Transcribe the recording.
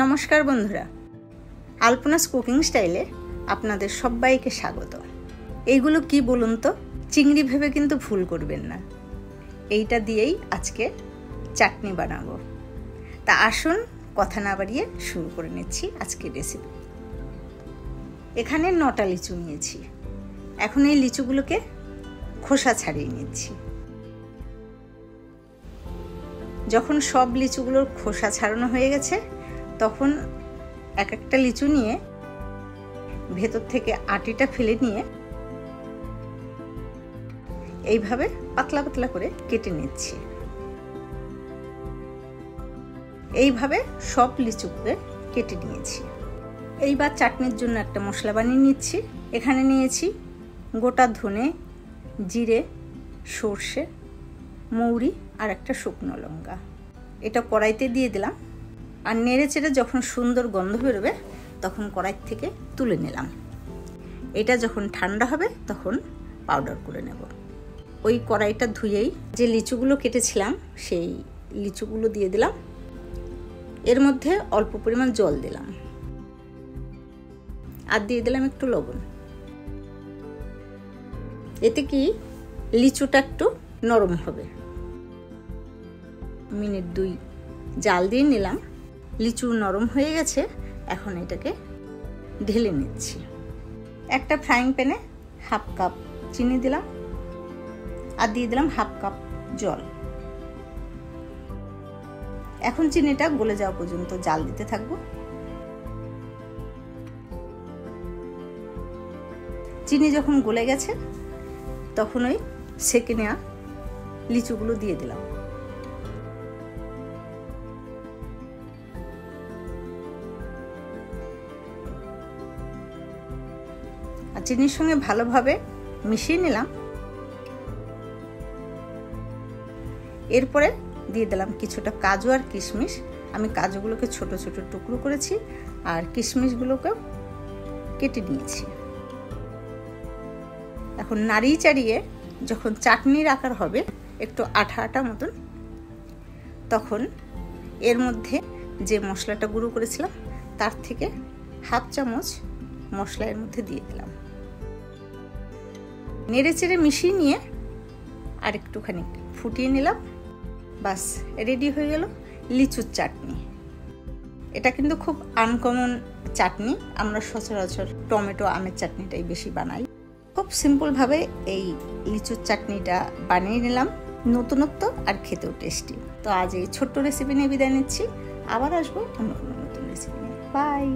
নমস্কার বন্ধুরা, আলপনাস কুকিং স্টাইলে আপনাদের সবাইকে স্বাগত। এইগুলো কি বলুন তো, চিংড়ি ভেবে কিন্তু ভুল করবেন না। এইটা দিয়েই আজকে চাটনি বানাবো। তা আসুন কথা না বাড়িয়ে শুরু করে নিচ্ছি আজকের রেসিপি। এখানে 9টা লিচু নিয়েছি। এখন এই লিচুগুলোকে খোসা ছাড়িয়ে নিচ্ছি। যখন সব লিচুগুলোর খোসা ছাড়ানো হয়ে গেছে তখন এক একটা লিচু নিয়ে ভেতর থেকে আটিটা ফেলে নিয়ে এইভাবে পাতলা পাতলা করে কেটে নিচ্ছি। এইভাবে সব লিচুকে কেটে নিয়েছি। এইবার চাটনির জন্য একটা মশলা বানিয়ে নিচ্ছি। এখানে নিয়েছি গোটা ধনে, জিরে, সর্ষে, মৌরি আর একটা শুকনো লঙ্কা। এটা কড়াইতে দিয়ে দিলাম আর নেড়ে চেড়ে যখন সুন্দর গন্ধ বেরোবে তখন কড়াই থেকে তুলে নিলাম। এটা যখন ঠান্ডা হবে তখন পাউডার করে নেব। ওই কড়াইটা ধুয়েই যে লিচুগুলো কেটেছিলাম সেই লিচুগুলো দিয়ে দিলাম। এর মধ্যে অল্প পরিমাণ জল দিলাম আর দিয়ে দিলাম একটু লবণ। এতে কি লিচুটা একটু নরম হবে। মিনিট 2 জাল দিয়ে নিলাম। লিচু নরম হয়ে গেছে। এখন এটাকে ঢেলে নিচ্ছি। একটা ফ্রাইং প্যানে 1/2 কাপ চিনি দিলাম আর দিয়ে দিলাম 1/2 কাপ জল। এখন চিনিটা গলে যাওয়া পর্যন্ত জাল দিতে থাকবো। চিনি যখন গলে গেছে তখন ওই সেকে নেওয়া লিচুগুলো দিয়ে দিলাম। আর চিনির সঙ্গে ভালোভাবে মিশিয়ে নিলাম। এরপরে দিয়ে দিলাম কিছুটা কাজু আর কিশমিশ। আমি কাজুগুলোকে ছোট ছোট টুকরো করেছি আর কিশমিশগুলোকেও কেটে নিয়েছি। এখন নাড়িয়ে চাড়িয়ে যখন চাটনির আকার হবে একটু আঠা আঠা মতন, তখন এর মধ্যে যে মশলাটা গুঁড়ো করেছিলাম তার থেকে 1/2 চামচ মশলা এর মধ্যে দিয়ে দিলাম। নেড়ে চেড়ে মিশিয়ে নিয়ে আর একটুখানি ফুটিয়ে নিলাম। বাস রেডি হয়ে গেল লিচুর চাটনি। এটা কিন্তু খুব আনকমন চাটনি। আমরা সচরাচর টমেটো আমের চাটনিটাই বেশি বানাই। খুব সিম্পলভাবে এই লিচুর চাটনিটা বানিয়ে নিলাম। নতুনত্ব আর খেতেও টেস্টি। তো আজ এই ছোট্ট রেসিপি নিয়ে বিদায় নিচ্ছি। আবার আসবো অন্য কোনো নতুন রেসিপি নিয়ে। বাই।